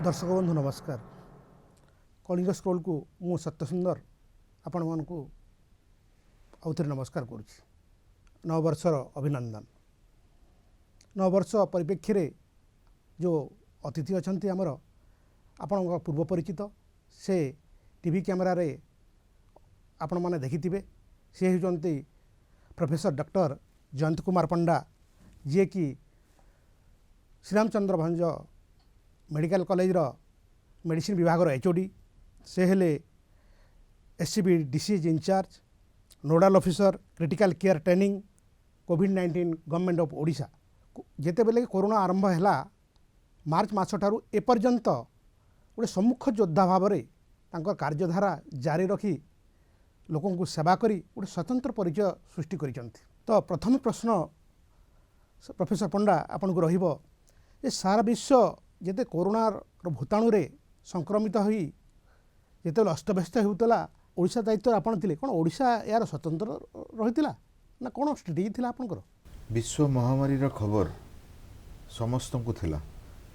दर्शक बंधु नमस्कार। कलिंग स्क्रोल को मु सत्यसुंदर आपण मानकु आउथरे नमस्कार करुछि। नववर्षर अभिनंदन। नववर्ष परिप्रेक्षी रे जो अतिथि अछंती आमर आपण पूर्व परिचित से टीवी कैमेरा रे आपण माने देखिथिबे। से होचंती प्रोफेसर डॉक्टर जयंत कुमार पंडा जे कि श्रीरामचंद्र भंज मेडिकल कॉलेज रो मेडिसिन विभाग रो एचओडी। से हेले SCB disease in charge nodal officer critical care training कोविड-19 गवर्नमेंट ऑफ ओडिशा। जेते बेले कोरोना आरंभ हैला मार्च मास ठारू एपर्यंत गोटे सम्मुख योद्धा भाव में तांकर कार्यधारा जारी रखी लोकों को सेवा करी गोटे स्वतंत्र परिचय सृष्टि करिसंती। तो प्रथम प्रश्न प्रोफेसर पंडा आपन को रहिबो जे सारा विश्व जेते कोरोना भूताणु रे संक्रमित होई जेते अस्तव्यस्त होउतला ओडिशा दायित्व आपन थिले कोन ओडिशा यार स्वतंत्र रहितिला ना कोन स्ट्रेटेजी थिला आपनकर? विश्व महामारी रा खबर समस्त को थिला,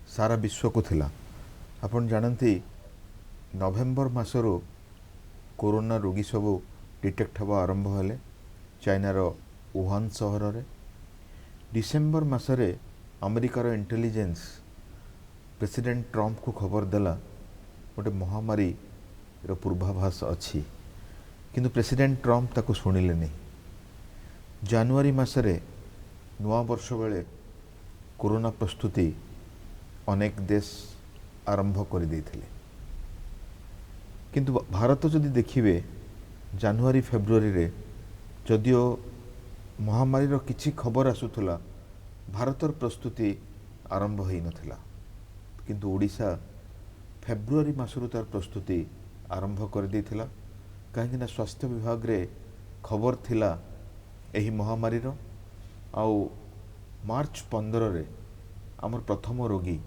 सारा विश्व को थिला। आपन जानती नवेम्बर मासरो कोरोना रोगी सब डिटेक्ट हवा आरंभ हेले चाइना रो वुहान शहर रे। डिसेम्बर मासरे अमेरिकार इंटेलिजेंस प्रेसिडेंट ट्रंप को खबर देला गोटे महामारी रो पूर्वाभास अच्छी, किंतु प्रेसिडेंट ट्रंप ताको सुनिले नहीं। जनवरी मासरे नवा वर्ष बेले कोरोना प्रस्तुति अनेक देश आरंभ कर देथिले, किंतु भारत जदि देखिबे जनवरी फेब्रुआरी रे जदियो महामारी रो किछि खबर आसुथला भारतर प्रस्तुति आरंभ होई नथिला, किंतु ओडिशा फेब्रुआरी मासरु तार प्रस्तुति आरंभ कर देथिला। कहीं स्वास्थ्य विभाग रे खबर थिला एही महामारी रो। आउ मार्च 15 रे आमर प्रथम रोगी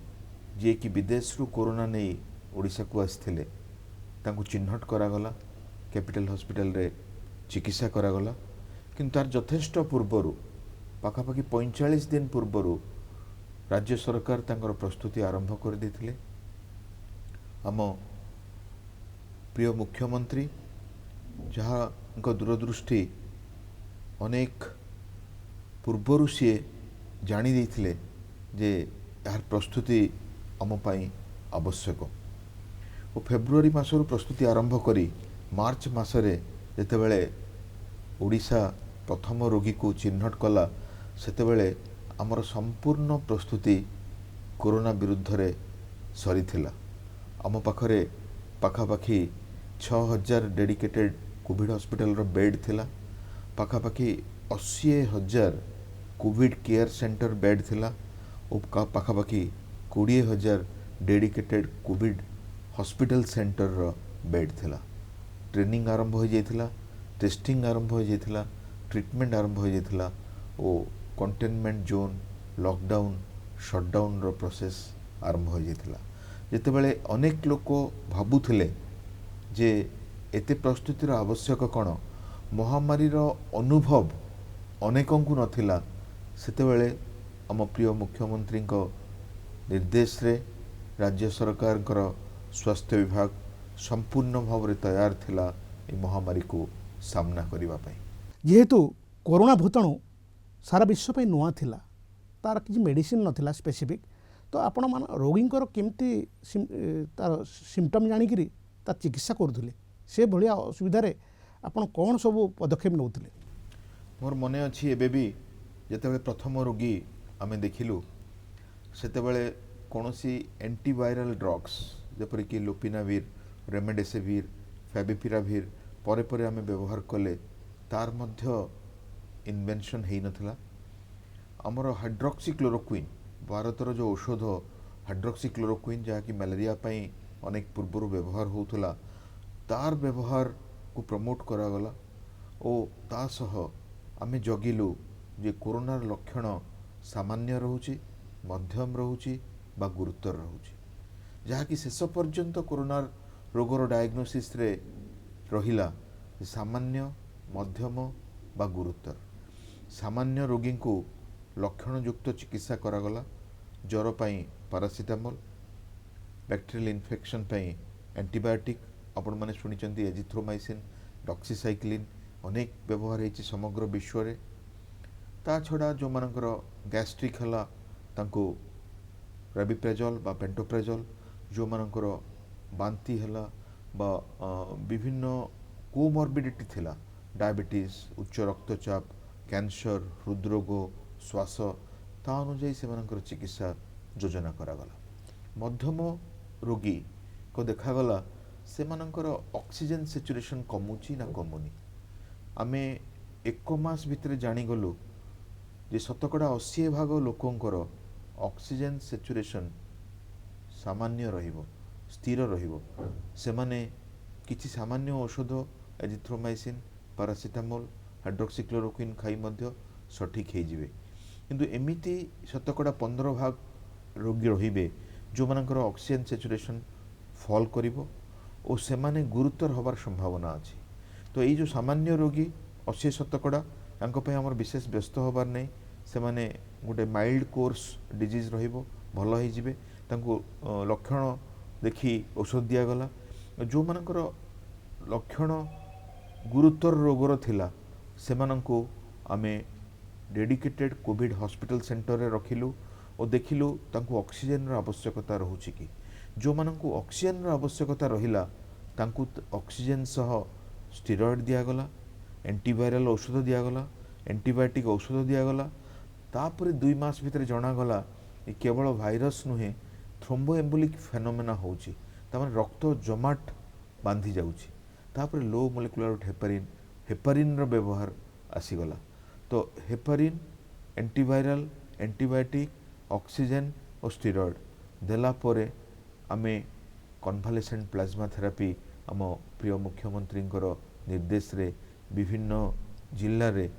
जे कि विदेश रु कोरोना नहीं ओडिशा को आसथिले तांको चिन्हट करागला, कैपिटल हॉस्पिटल रे चिकित्सा करागला। किंतु तार यथेष्ट पूर्वरु पाखापाखि 45 दिन पूर्वरु राज्य सरकार तांकर प्रस्तुति आरंभ कर देथिले। आम प्रिय मुख्यमंत्री जहाँ दूरदृष्टि अनेक पूर्वरु सी जानी देथिले जे यार प्रस्तुति आम पाई आवश्यक। और फेब्रुआरी मासरु प्रस्तुति आरंभ करी मार्च मासरे जेतेबेले ओडिशा प्रथम रोगी को चिन्हट कला सेतेबेले आमर संपूर्ण प्रस्तुति कोरोना विरुद्ध रे सरी थिला। आम पाखरे पाखापाखि 6000 डेडिकेटेड कोविड हॉस्पिटल रो बेड थिला, पाखापाखि 80,000 कोविड केयर सेंटर बेड थिला और पाखापाखि 20,000 डेडिकेटेड कोविड हॉस्पिटल सेंटर रो बेड थिला। ट्रेनिंग आरंभ हो जाइथिला, टेस्टिंग आरंभ हो जाइथिला, ट्रीटमेंट आरंभ हो जाइथिला और कंटेनमेंट जोन लॉकडाउन शटडाउन रो प्रोसेस आरंभ हो जाइथिला। जेतेबेले अनेक लोक भाबुथिले जे एते प्रस्तुतिर आवश्यक कौन महामारी रो अनुभव अनेकों को नथिला, सेतेबेले आम प्रिय मुख्यमंत्री को निर्देश रे राज्य सरकार स्वास्थ्य विभाग संपूर्ण भाव रे तैयार थिला ए महामारी को सामना करिवा पई। जेहेतु कोरोना भूताणु सारा विश्व पे नुआ थिला, तार किसी मेडिसिन नथिला स्पेसिफिक, तो आपण मान रोगी केमती तार सिम्पटम जानिकरी तार चिकित्सा करुले से भलिया असुविधा आपण कौन सब पदक्षेप नौथिले? मोर मने अछि एबे भी जेतेबेले प्रथम रोगी आमे देखिलु सेतेबेले कोनोसी एंटीवायरल ड्रग्स जेपरि कि लोपिनाविर, रेमडेसिविर, फैविपिराविर परे परे आमे व्यवहार कले तार मध्य इन्वेंशन हेई नथिला। आमर हाइड्रोक्सीक्लोरोक्विन भारतर जो औषध हाइड्रोक्सीक्लोरोक्विन जहाँ कि मलेरिया पाई अनेक पूर्व व्यवहार होउथला तार व्यवहार को प्रमोट करागला और ता सह आमे जगिलु जे कोरोना लक्षण सामान्य रहूची, मध्यम रहूची बा गुरुतर रहूची, जहाँ कि शेष पर्यंत कोरोना रोगर डायग्नोसिस रे रहिला सामान्य मध्यम बा गुरुतर। सामान्य रोगी को लक्षण युक्त चिकित्सा करागला, ज्वर पाई पारासिटामोल, बैक्टेरियल इन्फेक्शन एंटीबायोटिक आपण मैंने शुणी एजिथ्रोमाइसिन डॉक्सीसाइक्लिन अनेक व्यवहार होती समग्र विश्व रे। ता छड़ा जो मानकर गैस्ट्रिक है तांको रेबिप्रेजल बा पेंटोप्रेजल, जो मानकर बांती है बा विभिन्न कोमॉर्बिडिटी थिला डायबिटीज उच्च रक्तचाप कैंसर हृदरोग श्वास ता अनुजाई से मानकर चिकित्सा योजना करागला। मध्यम रोगी को देखागला से मानकर ऑक्सीजन सैचुरेशन कमुची ना कमुनी। आमे एक मास भितर जानीगलु जे शतकड़ा 80% लोकंकर ऑक्सीजन सैचुरेशन सामान्य रहिबो स्थिर रहिबो। से माने किछि सामान्य औषध एजिथ्रोमाइसिन पैरासिटामोल हाइड्रोक्सीक्लोरोक्विन खाई मध्य सठिक हो जिवे। किंतु एमिति शतकड़ा 15% रोगी रहिबे जो मानकर ऑक्सीजन सैचुरेशन फॉल करिवो और से माने गुरुतर हबार संभावना अछि। तो ये जो सामान्य रोगी 80% तांको पे हमर विशेष व्यस्त हबार नहीं, से माने गोटे माइल्ड कोर्स डिजीज रहिबो भल हो जिवे। तांको लक्षण देखी औषध दियागला। जो मानकर लक्षण गुरुतर रोगर थिला सेमानंको आमे डेडिकेटेड कोविड हॉस्पिटल सेंटर रे रखिलु और देखिलु तांको ऑक्सीजन रो आवश्यकता रहुछि कि। जो मानंको ऑक्सीजन रो आवश्यकता रहिला तांको ऑक्सीजन सह स्टेरॉइड दियागला, एंटीवायरल औषध दियागला, एंटीबायोटिक औषध दियागला। तापर 2 मास भितर जनागला ये केवल भाइरस नुहे थ्रोम्बो एम्बोलिक फेनोमेना होउछि, तामाने रक्त जमाट बांधी जाउछि। तापर लो मोलेकुलर हेपारिन रो व्यवहार आसीगला। तो हेपारिन एंटीवायरल एंटीबायोटिक ऑक्सीजन और स्टेरॉइड देला परे आमे कन्वालेसेंट प्लाज्मा थेरापी आम प्रिय मुख्यमंत्री निर्देश रे विभिन्न जिल्ला रे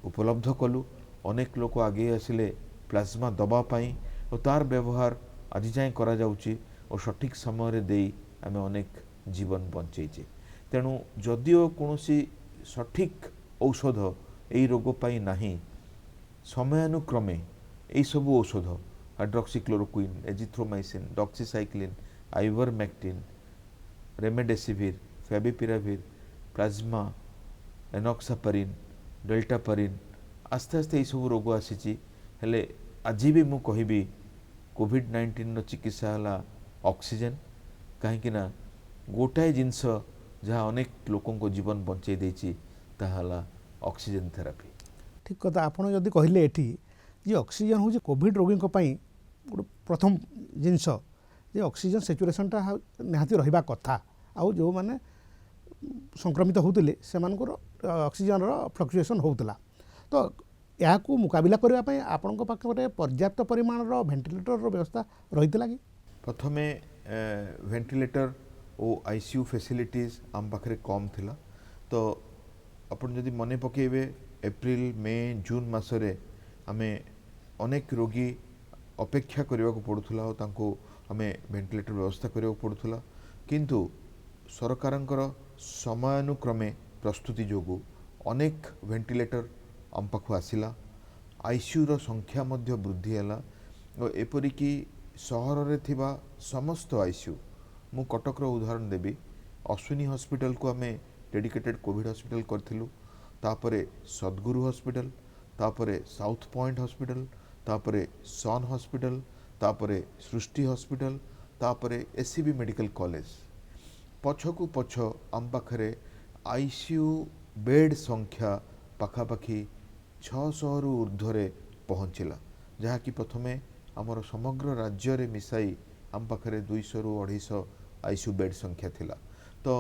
उपलब्ध कलु। अनेक लोक आगे आसिले प्लाज्मा दबा पाई और तार व्यवहार आज जाए करा जाउची और सठिक समय रे देई आमे अनेक जीवन बंचेचे। तेणु जदिओ कोनोसी सठिक औषध एई रोग पाई नाही, समयानुक्रमे एई सब औषध hydroxychloroquine azithromycin doxycycline ivermectin remdesivir favipiravir plasma enoxaparin dalteparin आस्ते आस्ते यही सब रोग आसी। हेले आज भी मु कहबी कोविड-19 चिकित्सा है ऑक्सीजन, कहीं गोटाए जिनस जहाँ अनेक लोकों को जीवन बंचाई देछि ताहाला ऑक्सीजन थेरापी। ठीक कथा आपड़ जदि कहले एठी जे ऑक्सीजन हूँ कोविड रोगी गोटे प्रथम जिनस जे ऑक्सीजन सैचुरेशनटा निहाती रहिबा कथा। आउ जो माने संक्रमित होते से ऑक्सीजन फ्लक्चुएसन होता। तो यहाँ मुकाबला करने आपण पाखे पर्याप्त परिमाण वेंटिलेटर व्यवस्था रही कि? प्रथमे वेंटिलेटर और आईसीयू फैसिलिटीज आम पाखे कम थिला। तो अपन जदि मने पकेबे एप्रिल मे जून मासरे आमे अनेक रोगी अपेक्षा करने को पड़ूला और तांको आमे वेंटिलेटर व्यवस्था करने को पड़ूला। किंतु सरकारंकर समयानुक्रमे प्रस्तुति जोगु अनेक वेंटिलेटर आम पाखु आसिला। आईसीयू रो संख्या मध्य वृद्धि हैला और एपरिकी सहर रे थिबा समस्त आईसीयू मु कटक रो उदाहरण देबी। अश्विनी हॉस्पिटल को आमे डेडिकेटेड कोविड हॉस्पिटल करथिलु, तापरे सद्गुरु हॉस्पिटल, तापरे साउथ पॉइंट हॉस्पिटल, तापरे सन हॉस्पिटल, तापरे सृष्टि हॉस्पिटल, तापरे एससीबी मेडिकल कॉलेज। पछकु पछ आम पाखरे आईसीयू बेड संख्या पाखापाखि 600 रु ऊर्ध्वरे पहुँचला, जहाँकि प्रथमे आमर समग्र राज्य रे मिसाई आम पाखरे 200 रु 250 आईसीयू बेड संख्या थिला। तो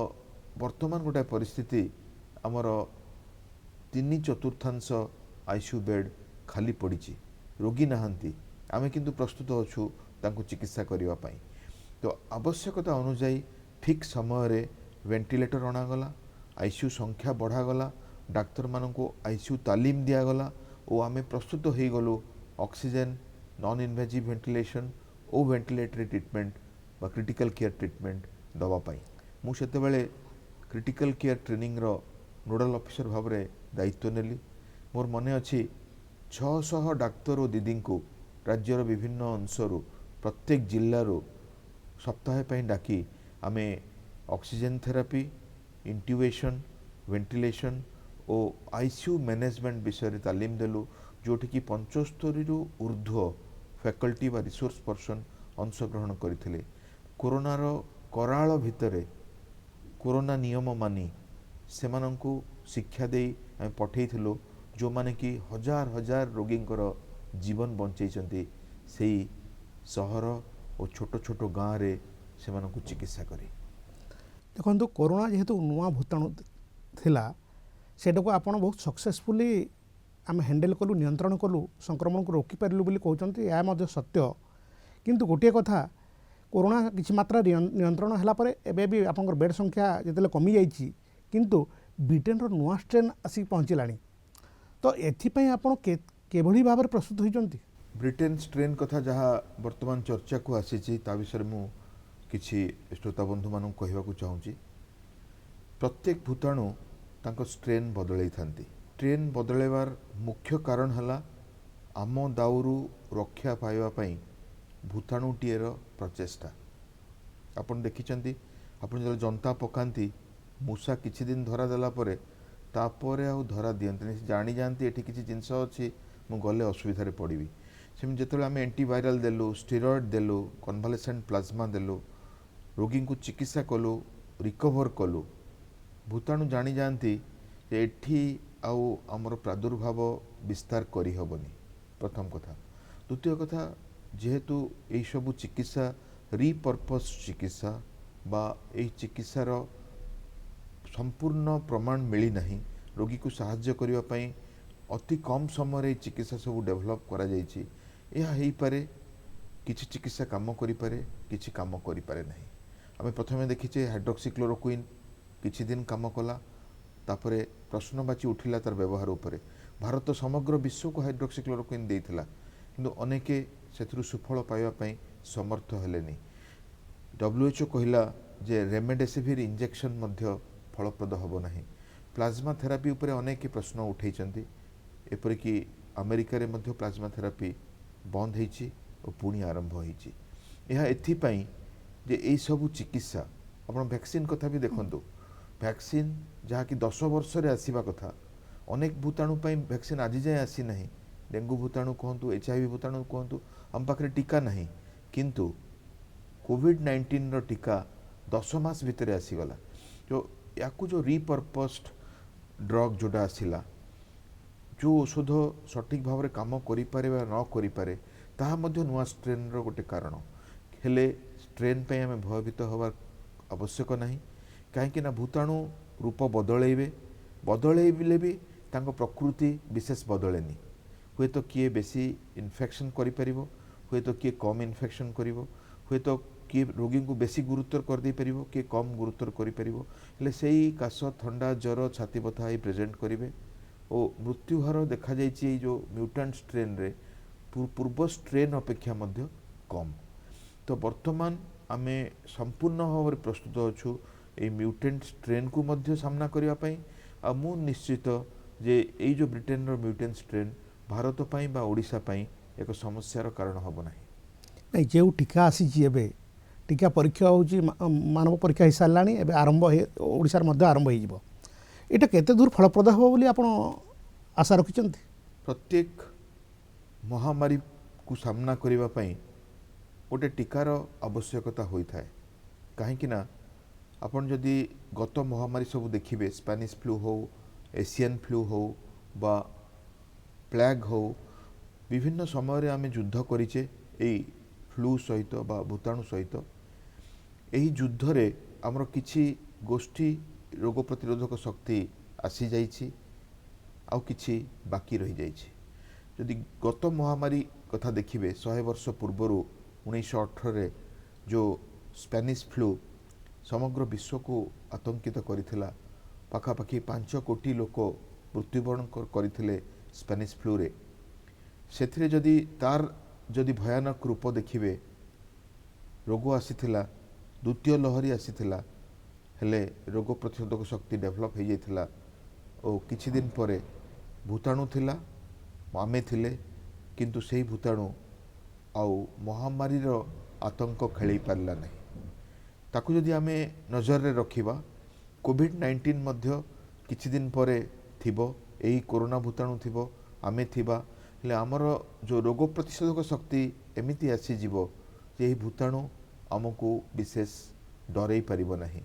वर्तमान गोटे परिस्थिति आमर 3/4 आईसीयू बेड खाली पड़ी, रोगी नहांती, आमे किंतु प्रस्तुत अच्छु तांको चिकित्सा करिवा पाई। तो आवश्यकता अनुसार ठीक समय रे वेंटिलेटर अणागला, आईसीयू संख्या बढ़ागला, डाक्तर मानको आईसीयू तालीम दियागला और आमे प्रस्तुत हो गलु ऑक्सीजन नॉन इनवेजिव वेंटिलेशन और वेंटिलेटरी ट्रीटमेंट बा क्रिटिकल केयर ट्रीटमेंट दवा पाई। मु सेतेबेले क्रिटिकल केयर ट्रेनिंग रो नोडल ऑफिसर भाव में दायित्व नेली। मोर मने अच्छी 600 डाक्तर और दीदी को राज्यर विभिन्न अंशरू प्रत्येक जिल्लारू सप्ताहे ପାଇଁ डाकी आमे ऑक्सीजन थेरापी इंट्यूबेशन वेंटिलेशन और आईसीयू मैनेजमेंट विषय तालीम देलु जोटि कि 75 रु ऊर्ध्व फैकल्टी बा रिसोर्स पर्सन अंशग्रहण करथिले। कोरोनार कराल भितरे कोरोना नियम मानी सेमानंकु शिक्षा दे आम पठेइथिलु जो माने कि हजार हजार रोगींकर जीवन बंचैचंती सेई सहर और छोट छोट गाँव रे सेमानंकु चिकित्सा करी। देखो कोरोना जेहेतु नुआ भूताणु थिला सेटाको आपण बहुत सक्सेसफुली आम हैंडल कलु नियंत्रण कलु संक्रमण को रोकी पारू बोली कहते यह मध्य सत्य किंतु गोटे कथा कोरोना किसी मात्रा नियंत्रण है एबे भी आप बेड संख्या जिते कमी जाइए किंतु ब्रिटेन नुआ स्ट्रेन आसिक पहुँचला तो एथिपाई आपण केभली भाव प्रस्तुत होइचंती। ब्रिटेन स्ट्रेन कथा जहाँ वर्तमान चर्चा को आसी ता विषय मु किछि श्रोता बंधु मान कहवाक चाहूँगी। प्रत्येक भूताणु तांको स्ट्रेन बदलई थांती। स्ट्रेन बदलैबार मुख्य कारण हला आम दाउरू रक्षा पाइबा पई भूताणुटीर प्रचेष्टा। आपण देखिचंती आपण जो जनता पकांती मूषा किछि दिन धरा देला परे तापरे आ धरा दियंतनी जानी जानती एठी किछि जिंस अछि मु गले असुविधा रे पड़िबी सेम जेतले आमे एंटीवायरल देलु स्टेरॉइड देलु कन्वालेसेंट प्लाज्मा देलु रोगी को चिकित्सा कलु रिकवर कलु भूताणु जानी जानती एठी आउ आमर प्रादुर्भाव विस्तार करी हबनी। प्रथम कथा। द्वितीय कथा जेहेतु यही सबु चिकित्सा रिपर्पस चिकित्सा बा यही चिकित्सार संपूर्ण प्रमाण मिली नहीं रोगी को साहाय्य करने पई अति कम समय चिकित्सा सब डेवलप करा जाइछि। यह हेई पारे किछि चिकित्सा काम करि पारे किछि काम करि पारे नहीं। आमे प्रथमे देखिचे हाइड्रोक्सीक्लोरोक्विन किछि दिन काम कला तापरे प्रश्नवाची उठिला तार व्यवहार उपरे। भारत समग्र विश्व को हाइड्रोक्सीक्लोरोक्विन देइथिला किंतु अनेके सेथुरु सुफल पाइबा पई समर्थ हेलेनी। WHO कहिला जे रेमडेसिविर इंजेक्शन मध्य फलप्रद हबो नाही। प्लाज्मा थेरापी उपरे अनेक प्रश्न उठैचंती एपरिकी अमेरिका रे मध्य प्लाज्मा थेरापी बंद होईची और पुणी आरंभ होईची। यह एथिपाई जे एई सबु चिकित्सा आपण वैक्सीन कथा भी देखंतु वैक्सीन जहाँ कि 10 वर्ष रे आसीबा कथा अनेक भूताणु पई वैक्सीन आज जाए आसी नहीं। डेंगू भूताणु कहतु HIV भूताणु कहतु हम पाखे टीका नहीं किंतु कोविड-19 रो टीका 10 मास भितर आसीगला। जो याकू जो रिपर्पस्ड ड्रग जोटा आसिला जो औषध सठिक भाव में काम करि पारे बा न करि पारे ताहा मध्य नुआ स्ट्रेन रो गोटे कारण हेले स्ट्रेन पे हमें भयभीत होवार आवश्यक नहीं कहीं ना भूताणु रूप बदलैबे बदलैले भी तांको प्रकृति विशेष बदलेनी हुए तो किए बेसी इन्फेक्शन करि परिबो हुए तो किए कम इन्फेक्शन करिवो हुए तो किए रोगी को बेसी गुरुतर कर दे परिबो किए कम गुरुतर करि परिबो हेले सेही काश ठंडा ज्वर छाती बथा ही प्रेजेंट करिवे और मृत्यु हार देखा जाइए जो म्यूटेंट स्ट्रेन रे पूर्व स्ट्रेन अपेक्षा मध्य कम। तो वर्तमान आमे संपूर्ण भाव में प्रस्तुत अच्छु ये म्यूटेंट स्ट्रेन को मध्य सामना करने पाई आ मु निश्चित जे यही जो ब्रिटेन रो म्यूटेंट स्ट्रेन भारत पाई बा ओडिशा पाई एक समस्यार कारण हब नाही। नहीं जो टीका आसी एबे टीका परीक्षा होची मानव परीक्षा हो साराणी एबे आरंभ ओडिशार मध्य आरंभ हो एटा केते दूर फलप्रद हो बोली आपण आशा रखिचंती। प्रत्येक महामारी को सामना करने पाई गोटे टीकार आवश्यकता होता है कहीं ना आपण जदि गत महामारी सब देखिए स्पेनिश फ्लू हो एशियन फ्लू हो बा प्लेग हो विभिन्न समय आम युद्ध करिचे एई फ्लू सहित बा भूताणु सहित यही युद्ध रे आमर किछि गोष्ठी रोग प्रतिरोधक शक्ति आसी जाइछि आउ किछि बाकी रही जाइछि। जदि गत महामारी कथा देखिए 100 वर्ष पूर्व 1918 रे जो स्पेनिश फ्लू समग्र विश्व को आतंकित करिथिला पाखापाखि 5 कोटी लोक मृत्युवरण करथिले स्पेनिश फ्लू रे सेथिरे जदि तार जदि भयानक रूप देखिए रोग आसीथिला द्वितीय लहरी आसीथिला हेले रोग प्रतिरोधक शक्ति डेभलप हो जाइथिला और किछि दिन परे भूताणु थिला आमे थिले किंतु सेही भूताणु आउ महामारी रो आतंक खेली पारला नहीं। ताकू जदि आमे नजर रे रखिबा कोविड-19 मध्य किछि दिन परे थिबो एही कोरोना भूताणु थिबो आमे थिबा हेले हमर जो रोग प्रतिशोधक शक्ति एमिति आसी जीवो जे एही भूताणु हमकु विशेष डरै परिबो नाही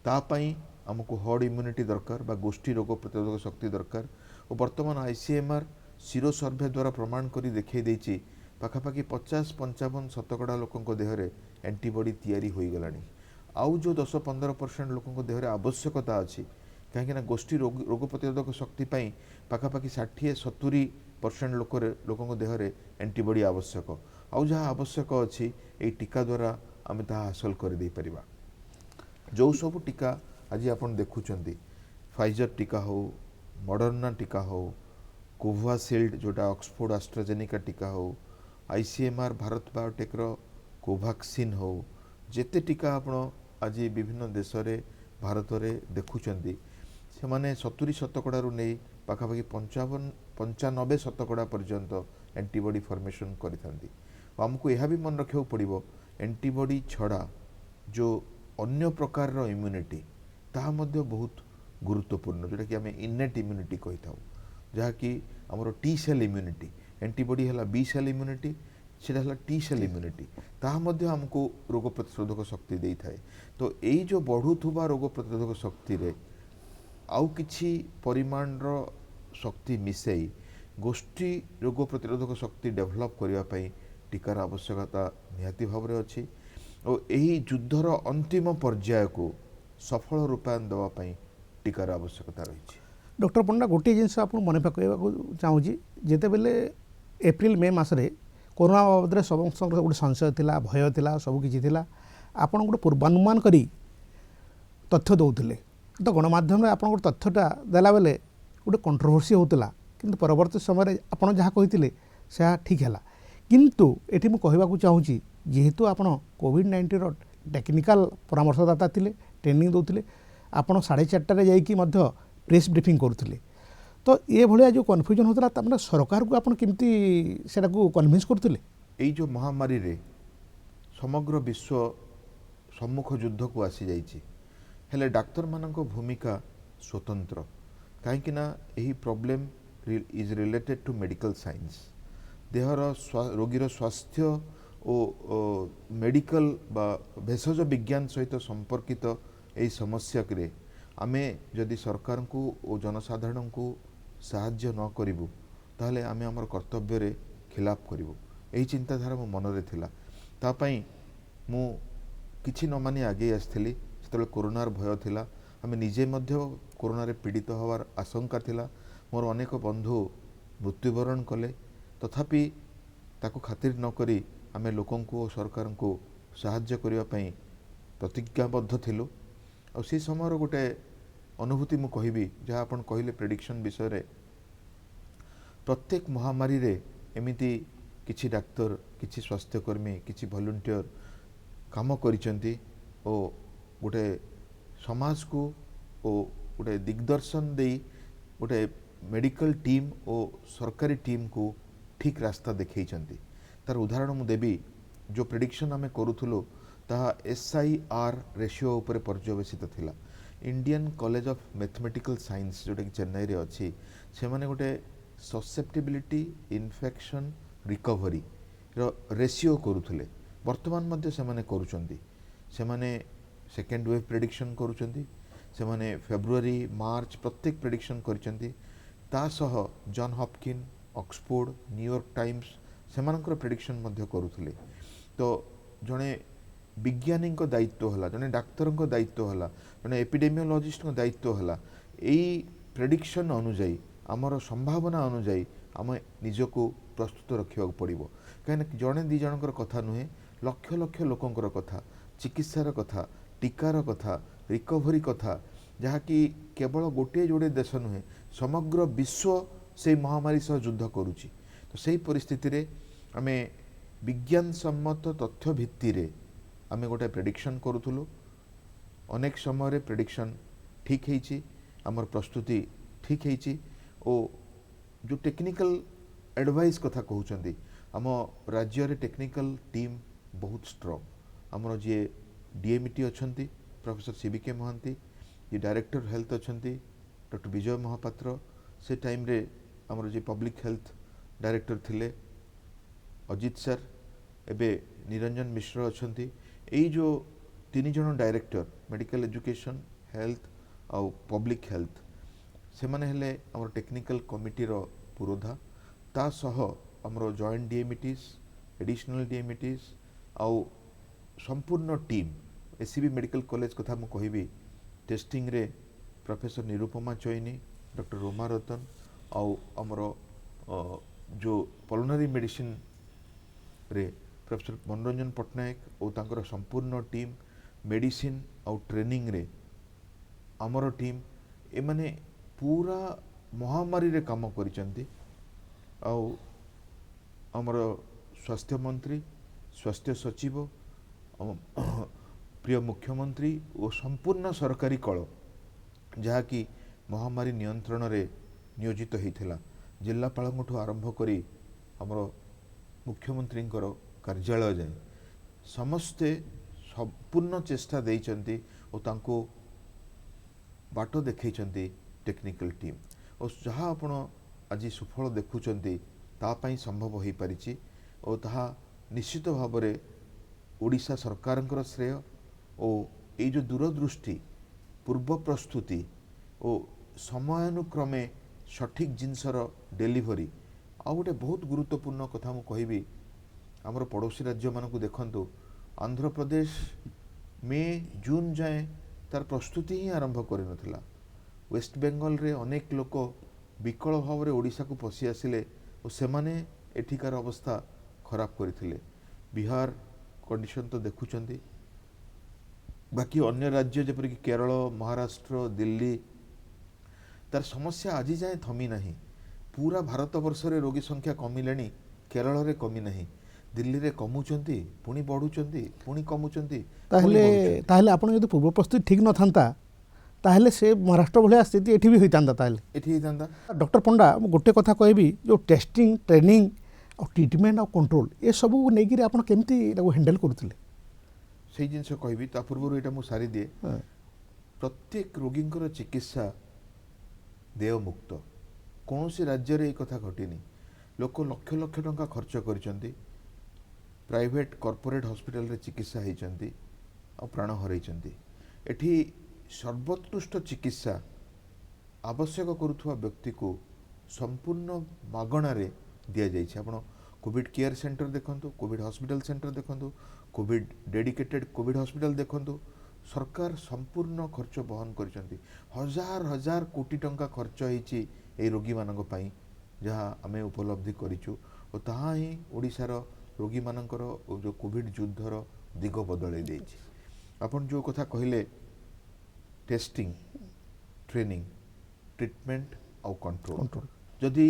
ता पई हमकु हर्ड इम्यूनिटी दरकार बा गोष्ठी रोग प्रतिरोधक शक्ति दरकार और वर्तमान आईसीएमआर सीरो सर्वे द्वारा प्रमाण करी देखै देछि पाखापाखि 50-55% लोकंको देहरे एंटीबॉडी तैयारी होई गलानी आउ जो 10-15% लोकंको देहरे आवश्यकता अछि कहीं गोष्ठी रोग प्रतिरोधक शक्ति पाई पाखापाखि 60-70% लोकंको देहरे एंटीबॉडी आवश्यक आउ जहाँ आवश्यक अछि ए टीका द्वारा आमे ता हासिल कर दे परिबा जो सब टीका आज आपण देखुचंदी फाइजर टीका हो मॉडर्ना टीका हो कोविशील्ड जोटा ऑक्सफोर्ड एस्ट्राजेनेका टीका हो आईसीएमआर भारत बायोटेक रो कोवैक्सीन हो जेते टीका आपण आज विभिन्न देश रे भारत रे देखुचंदी से माने 70% रु नै पाखापाखि 95% पर्यंत एंटीबॉडी फॉर्मेशन करिथांती हमको यह भी मन रखियो पड़िबो एंटीबॉडी छड़ा जो अन्य प्रकार रो इम्यूनिटी ताहा मध्य बहुत गुरुत्वपूर्ण जोटा कि आम इनेट इम्यूनिटी कही था जहाँ कि आमर टी सेल इम्यूनिटी एंटीबॉडी है बी सेल इम्यूनिटी से टी सेल इम्यूनिटी ताहा मध्य हमको रोग प्रतिरोधक शक्ति दे थाए तो यही जो बढ़ुवा रोग प्रतिरोधक शक्ति रे आउ किछि परिमाण रो शक्ति मिसई गोष्ठी रोग प्रतिरोधक शक्ति डेभलप करने पाई टीकार आवश्यकता निहाती भाव में अच्छी और यही युद्धर अंतिम पर्याय को सफल रूपायन देवाई टीकार आवश्यकता रही। डॉक्टर पंडा गोटे जिनस आप मन पकड़ा चाहूँगी जिते बेले एप्रिल मे मसरे कोरोना बाबद समस्त गोटे संशय थिला भय थिला सबकि आपन गोटे पूर्वानुमान करी तथ्य दौले तो गणमाध्यम आप तथ्यटा देला बेले गोटे कंट्रोवर्सी होता किंतु परवर्ती समय आपड़ जहाँ कही से ठीक है किंतु एठी मु कहबाकू चाहूँगी जेहेतु आपण कोविड-19 टेक्निकल परामर्शदाता थिले ट्रेनिंग दौले आपण 4:30 जाइकी मध्य प्रेस ब्रीफिंग करुले तो ये भाया जो कन्फ्यूजन होता है सरकार को आप केमती सेटा को कन्विंस करते यही जो महामारी रे समग्र विश्व सम्मुख युद्ध को आसी जाइए हेले डाक्तर मानक भूमिका स्वतंत्र कहीं यही problem is related to medical science देहर रोगीर स्वास्थ्य और मेडिकल बा भेषज विज्ञान सहित संपर्कित यही समस्या रे आमे जदि सरकार को और जनसाधारण को साहाय्य न करिबु ताहले आमे हमर कर्तव्य रे खिलाफ करिबु यही चिंताधारा मो मन रे थिला ता पई मु किछि न मानी आगे आस्थली सेतले कोरोनार भय थिला आमे निजे मध्य कोरोना रे पीड़ित होवार आशंका थिला मोर अनेक बंधु मृत्युवरण कले तथापि ताको खातिर न करी आमे लोकन को सरकार को साहाय्य करिवा पई प्रतिज्ञाबद्ध थिलु और से समय गोटे अनुभूति मु कहबी जहाँ आपन कहले प्रेडिक्शन विषय रे प्रत्येक महामारी रे एमिति किछि डाक्तर किछि स्वास्थ्यकर्मी किछि वॉलंटियर काम करिसेंती ओ गोटे समाज को ओ गोटे दिग्दर्शन देई गोटे मेडिकल टीम और सरकारी टीम को ठीक रास्ता देखैचंती तार उदाहरण मु देबी जो प्रेडिक्शन आमे करूथुलो ताहा SIR रेशियो उपरे पर्यवेसित थिला Indian college of mathematical science जोटा कि चेन्नई रे अच्छी से माने गोटे susceptibility infection recovery row ratio करूथुले वर्तमान मध्य से माने करूचंती से माने सेकेंड वेव प्रेडिक्शन करूचंती से माने फेब्रुआरी मार्च प्रत्येक प्रेडिक्शन करिसंती ता सह Johns Hopkins Oxford New York Times सेमानकर प्रेडिक्शन मध्य करूथुले तो जने विज्ञानी दायित्व है जड़े डाक्तर दायित्व है जड़े एपिडेमियोलॉजिस्ट दायित्व है यही प्रेडिक्शन अनुजाई आमर संभावना अनुजाई आम निजको प्रस्तुत रखा पड़ो कहीं जड़े दी जनकर कथा नुहे लक्ष लक्ष लोकंर कथा चिकित्सार कथा टीकार कथा रिकवरी कथा जहाँकि केवल गोटे जोड़े देश नुहे समग्र विश्व से महामारी सह युद्ध करुच्ची तो सही परिस्थिति रे आमे विज्ञान सम्मत तथ्य भित्ति रे आमे गोटे प्रेडिक्शन करूथुलु अनेक समय रे प्रेडिक्शन ठीक हेची आमर प्रस्तुति ठीक हेची ओ जो टेक्निकल एडवाइस कथा कहउचंदी आम राज्य रे टेक्निकल टीम बहुत स्ट्रॉन्ग आमर जे डीएमईटी अछंती प्रोफेसर सीबीके महांती, ये डायरेक्टर हेल्थ अछंती डॉक्टर विजय महापात्र, से टाइम रे हमर जे पब्लिक हेल्थ डायरेक्टर थिले अजित सर, एबे निरंजन मिश्र अछंती। एई जो तीन जन डायरेक्टर मेडिकल एजुकेशन हेल्थ आउ पब्लिक हेल्थ से माने हेले हमर टेक्निकल कमिटी रो पुरोधा, ता सह हमर जॉइंट डीएमईटीज एडिशनल डीएमईटीज आउ संपूर्ण टीम एससीबी मेडिकल कॉलेज कथा मु कहिबी टेस्टिंग रे प्रोफेसर निरुपमा चोइनी, डॉक्टर रोमा रतन आउ हमर जो पल्मोनरी मेडिसिन रे प्रोफेसर मनोरंजन पट्टनायक और तांकर संपूर्ण टीम, मेडिसिन आउ ट्रेनिंग रे हमर टीम ए माने पूरा महामारी रे काम करिसंती। आउ हमर स्वास्थ्य मंत्री, स्वास्थ्य सचिव, प्रिय मुख्यमंत्री और संपूर्ण सरकारी कल जहाँकि महामारी नियंत्रण रे नियोजित होता जिलापाल आरंभ करी हमर मुख्यमंत्री कार्यालय जाए समस्ते संपूर्ण चेष्टा देइचंती और तांको बाट देखैचंती टेक्निकल टीम और जहाँ आपण आज सुफल देखुचंती तापाई संभव हो पारिछि और ताहा निश्चित भाव में ओडिशा सरकारंकर श्रेय और ये जो दूरदृष्टि पूर्व प्रस्तुति और समयानुक्रमे सठिक जिनसर डेलीवरी आ गोटे बहुत गुरुत्वपूर्ण कथा मु कहिबी आमर पड़ोसी राज्य मानक देखंतु आंध्र प्रदेश मे जून जाए तार प्रस्तुति ही आरंभ कर नथिला। वेस्ट बेंगल रे अनेक लोक विकल भाव में ओडिशा को पशि आसिले और सेमाने एठिकार अवस्था खराब करथिले। बिहार कंडीशन तो देखुचंती, बाकी अन्य राज्य जेपरिक केरल महाराष्ट्र दिल्ली तार समस्या आज जाए थमी नहीं। पूरा भारत वर्ष रे रोगी संख्या कमिलेनी, केरल रे कमी नहीं, दिल्ली रे कमुचंती पुणी बढ़ुचंती पुणी कमुचंती। ताहले आपण यदि पूर्व प्रस्तुति ठीक न थांता ताहले से महाराष्ट्र भलिया स्थिति एठी भी होइतांदा। ताहले एठी होइतांदा। डॉक्टर पंडा मु गोटे कथा कहबी जो टेस्टिंग ट्रेनिंग और ट्रीटमेंट और कंट्रोल ए सब नहीं कि आपण केमती हैंडल करथिले से जिनस कहबी ता पूर्व एटा मु सारी दिए। प्रत्येक रोगींकर चिकित्सा देय मुक्त कौन सी राज्य रे कथा घटिनी। लोक लक्ष लक्ष टंका खर्च करिसंती, प्राइवेट कॉर्पोरेट हॉस्पिटल रे चिकित्सा होइचंती और प्राण हरइचंती। एठी सर्वोत्कृष्ट चिकित्सा आवश्यक करुथुवा व्यक्ति को संपूर्ण मागणा रे दिया जाइछे। आपण कोविड केयर सेंटर देखंतु, कोविड हॉस्पिटल सेंटर देखंतु, कोविड डेडिकेटेड कोविड हॉस्पिटल देखंतु, सरकार संपूर्ण खर्च बहन करिसंती। हजार हजार कोटी टंका खर्च होईची ए रोगी मानक पई जहाँ आमे उपलब्धि करिछु और ताहा ही ओडिशार रोगी मानकर जो कोविड युद्धर दिग बदलै देइछि। आपण जो कथा कहिले टेस्टिंग ट्रेनिंग ट्रीटमेंट और कंट्रोल जदि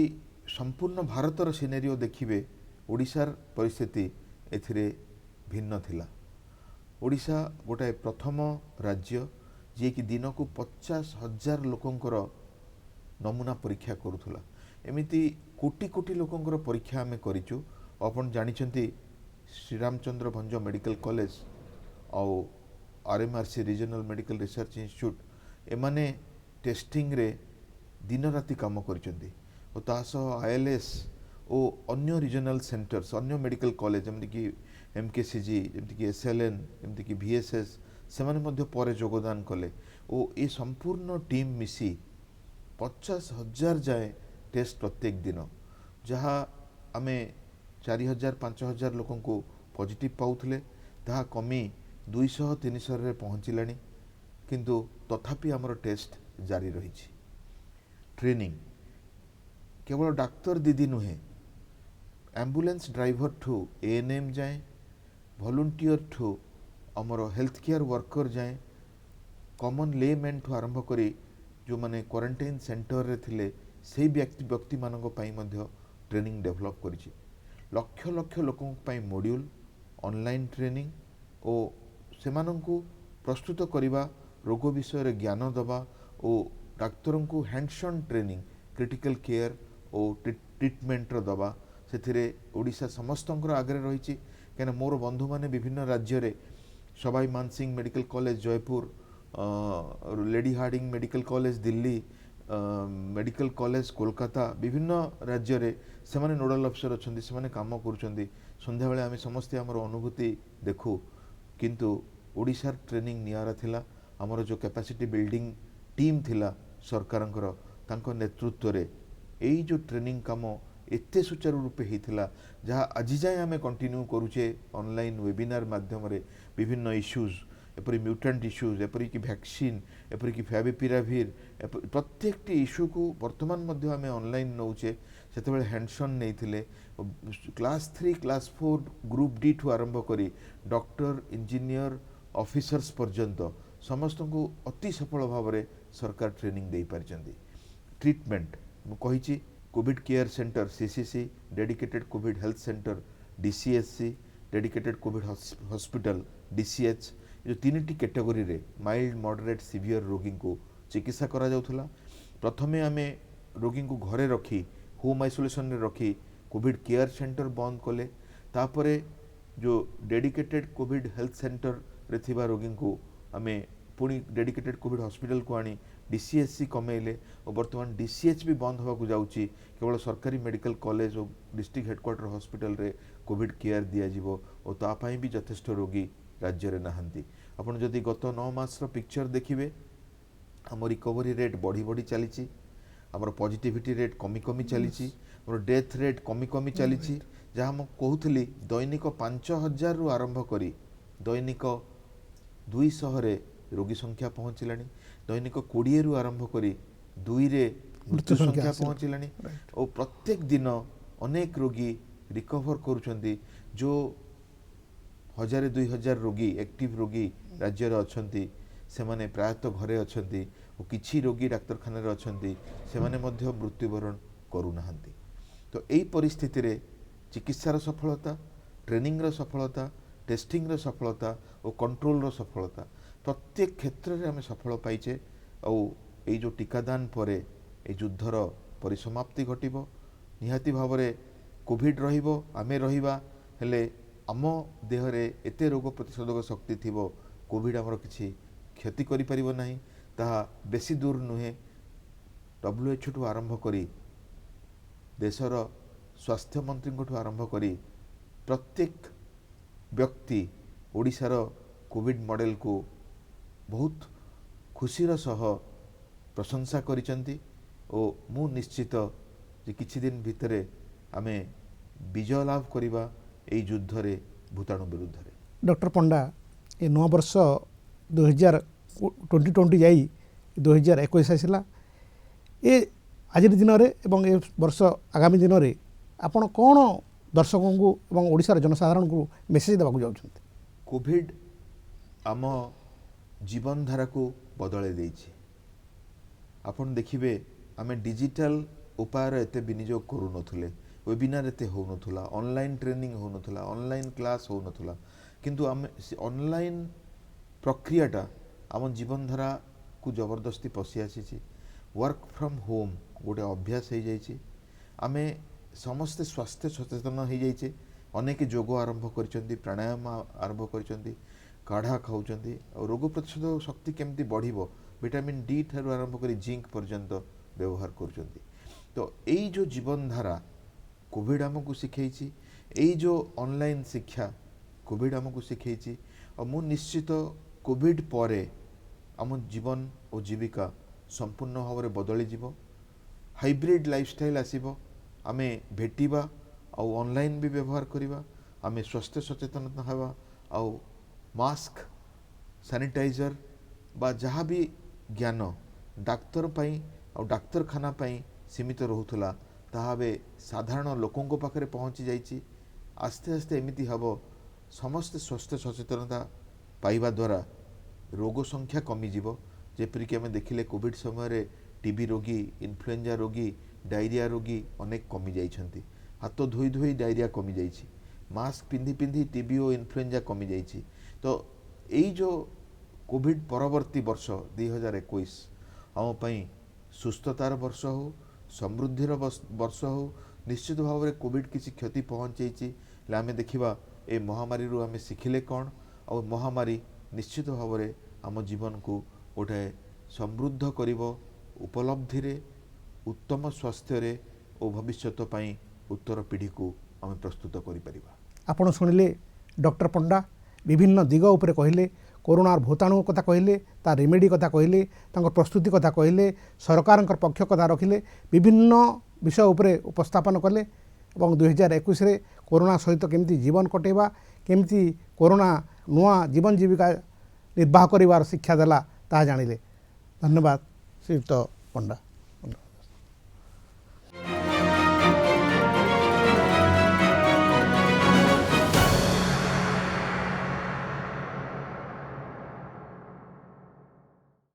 संपूर्ण भारतर सिनेरियो देखिबे ओडिशार परिस्थिति एथिरे भिन्न थिला। ओडिशा गोटाए प्रथम राज्य जे कि दिन को 50,000 लोकंकर नमूना परीक्षा करुथुला। एमिति कोटी कोटी लोकंकर परीक्षा आमे करिचु। अपन जानिचंती श्रीरामचंद्र भंज मेडिकल कॉलेज और RMRC regional medical research institute एमाने टेस्टिंग रे दिन राति काम करिचंती और तासह आईएलएस और अन्य रीजनल सेंटर्स अन्य मेडिकल कॉलेज जमति कि एमकेसीजी जमति कि एसएलएन जमति कि वीएसएस से माने मध्य परे योगदान कले और ये संपूर्ण टीम मिसी 50,000 जाए टेस्ट प्रत्येक दिन जहाँ आमे 4,000-5,000 लोकों को पॉजिटिव पाउथले ताहा कमी 200-300 रे पहुँचलानी किंतु तथापि आमर टेस्ट जारी रही। ट्रेनिंग केवल डाक्तर दीदी नुहे एम्बुलेंस ड्राइवर ठू एएनएम जाए वॉलंटियर ठू आमर हेल्थ केयर वर्कर जाए कॉमन लेमैन ठू आरंभ करी जो माने क्वारंटाइन सेंटर रे थिले से व्यक्ति मानक पई मध्य ट्रेनिंग डेवलप करिछि। लक्ष लक्ष लोकों पई मॉड्यूल ऑनलाइन ट्रेनिंग और सेमानंकु प्रस्तुत करिबा रोग विषय रे ज्ञान दबा और डाक्तरों को hands on training critical care और ट्रीटमेंट रो दबा से ओडिशा समस्तंकर आगे रही। क्या मोर बंधु माने विभिन्न राज्य रे Sawai Mansingh medical college Jaipur, lady Hardinge medical college Delhi, medical college Kolkata, विभिन्न राज्य रे से माने नोडल अफिसर अच्छा से काम कर संध्या बेले आम समस्ते आमर अनुभूति देखू, किंतु ओडिशार ट्रेनिंग नियारा थिला। आमर जो कैपेसिटी बिल्डिंग टीम थिला सरकारंकर तांको नेतृत्व रे एई जो ट्रेनिंग काम एते सुचारू रूपे होता जहाँ आज जाए आम कंटिन्यू करुचे ऑनलाइन वेबिनार माध्यम रे विभिन्न इश्यूज एपरी म्यूटेंट इश्यूज एपरी की वैक्सीन एपरी की फैविपिराविर प्रत्येक इश्यू को वर्तमान मध्य आम ऑनलाइन नौचे से हैंडसन नहीं क्लास 3 क्लास 4 ग्रुप डी ठू आरंभ करी डॉक्टर इंजीनियर ऑफिसर्स पर्यंत समस्त को अति सफल भाव में सरकार ट्रेनिंग दे पारिछंती। ट्रीटमेंट मुझे Covid care centre CCC, dedicated Covid health centre DCHC, dedicated Covid hospital DCH, जो तीन कैटेगोरी रे माइल्ड मॉडरेट सीवियर रोगी को चिकित्सा करा जाउथला। प्रथमे आमे रोगी को घरे रखी होम आइसोलेशन रे रखी कोविड केयर सेंटर बंद कले, तापरे जो डेडिकेटेड कोविड हेल्थ सेंटर रे थिबा रोगी को आमे पुणी डेडिकेटेड कोविड हॉस्पिटल को आनी डीसीएचसी कमेले और बर्तमान डीसीएच भी बंद होगा जाउची, केवल सरकारी मेडिकल कॉलेज और डिस्ट्रिक्ट हेडक्वार्टर हॉस्पिटल रे कोविड केयर दिया जिवो और तापाई भी यथेष्ट रोगी राज्य रे नहांती। आपण जदि गत 9 मास रो पिक्चर देखिबे आम रिकवरी रेट बढ़ी बढ़ी चली, आमर पॉजिटिविटी रेट कमी कमी चली, आमर डेथ रेट कमी कमी चली, जहाँ मैं कहूली दैनिक 5000 रु आरंभ करी दैनिक 200 रे रोगी संख्या पहुँचलानी, दैनिक 20 रु आरंभ करी 2 रे मृत्यु संख्या पहुँचलानी और प्रत्येक दिन अनेक रोगी रिकवर करुछंती। जो 1000-2000 रोगी एक्टिव रोगी राज्य रे अछंती से माने प्रायतः घरे अछंती और किछि रोगी डाक्तरखाना रे अछंती से माने मध्य मृत्युवरण करू नाहंती। तो एई परिस्थिति रे चिकित्सार सफलता, ट्रेनिंग रो सफलता, टेस्टिंग रो सफलता और कंट्रोल रो सफलता प्रत्येक क्षेत्र में आम सफल पाइचे। और ये जो टीकादान पर युद्धर परिसमाप्ति घटिबो निहाती भाव में कोविड रहिबो आमे रहिबा हेले आम देहरे एते रोग प्रतिरोधक शक्ति थिबो कोविड आमर किछि क्षति करि परिबो नाही, ताहा बेसी दूर नुहे। WHO ठू आरंभ करी देशर स्वास्थ्य मंत्री ठू आरंभ करी प्रत्येक व्यक्ति ओडिशार कोविड मॉडल को बहुत खुशीर सह प्रशंसा करिसंती और मु निश्चित जे किछि दिन भितरे आमे विजय लाभ करिबा एई युद्ध रे भूताणु विरुद्ध रे। डॉक्टर पंडा ये 9 वर्ष 2020 जाई 2021 आसला ये आज दिन रे एवं ए वर्ष आगामी दिन रे आपण कौन दर्शकों को एवं ओडिशार जनसाधारण को मेसेज देवाक जाउछंती? कोविड आम जीवन धारा को बदले देइछि। आपण देखिबे आमे डिजिटल उपाय एते विनियोग करू नथुले, वेबिनार एते हो नथुला, ऑनलाइन ट्रेनिंग हो नथुला, ऑनलाइन क्लास हो नथुला, किंतु आमे ऑनलाइन प्रक्रियाटा आम जीवन धारा को जबरदस्ती पशि आसी। वर्क फ्रॉम होम गोटे अभ्यास हो जाइए, आमे समस्ते स्वास्थ्य सचेतन हो जाइए। अनेक योग आरंभ कर प्राणायाम आरंभ कर काढ़ा खाऊँच और रोग प्रतिरोधक शक्ति केमती बढ़िबो विटामिन डी ठारू आरंभ कर जिंक पर्यंत व्यवहार कर। तो यही जो जीवन धारा कोविड आमको शिखई, यही जो ऑनलाइन शिक्षा कोविड आमको शिखई और मु निश्चित कोविड परे आम जीवन और जीविका संपूर्ण भाव में बदली जीवो। हाइब्रिड लाइफस्टाइल आसीबो, आमे भेटिबा और ऑनलाइन भी व्यवहार करिबा, आमे स्वास्थ्य सचेतनता हवा और मास्क सैनिटाइजर बा जहाँ भी ज्ञान डाक्तर पाई और डाक्तरखाना पाई सीमित रहूला ताहाबे साधारण लोकों पाखे पहुँची जाइए। आस्ते आस्ते एमती हम समस्त स्वास्थ्य सचेतनता पाइबा द्वारा रोग संख्या कमिजिव। जेपरिक आम देखिले कोविड समय टीबी रोगी, इन्फ्लुएंजा रोगी, डायरिया रोगी अनेक कमी जाइछंती। हाथ धोई धोई डायरिया कमी जाइछि, मास्क पिंधि पिंधि टीबी और इन्फ्लुएंजा कमी जाइछि। तो यही जो कोविड परवर्ती वर्ष 2021 आम पई सुस्थतार वर्ष हो, समृद्धिर वर्ष हो। निश्चित भाव में कोविड किसी क्षति पहुँचे आम देखा ए महामारी आम शिखिले कौन और महामारी निश्चित भाव में आम जीवन को गोटे समृद्ध करिब उपलब्धि रे उत्तम स्वास्थ्य रे और भविष्यत पई उत्तर पीढ़ी को आम प्रस्तुत करि परिबा। आपण शुणिले डॉक्टर पंडा विभिन्न दिग उपरे कहले कोरोना भूताणु कथा कहले ता रेमेडी कथा कहले तांकर प्रस्तुति कथा कहले सरकार पक्ष कथा रखिले विभिन्न विषय उपरे उपस्थापन कले और 2021 रे कोरोना सहित केमती जीवन कटेबा केमती कोरोना नुआ जीवन जीविका निर्वाह करिवार शिक्षा देला ता जानिले। धन्यवाद श्रीयुक्त पंडा।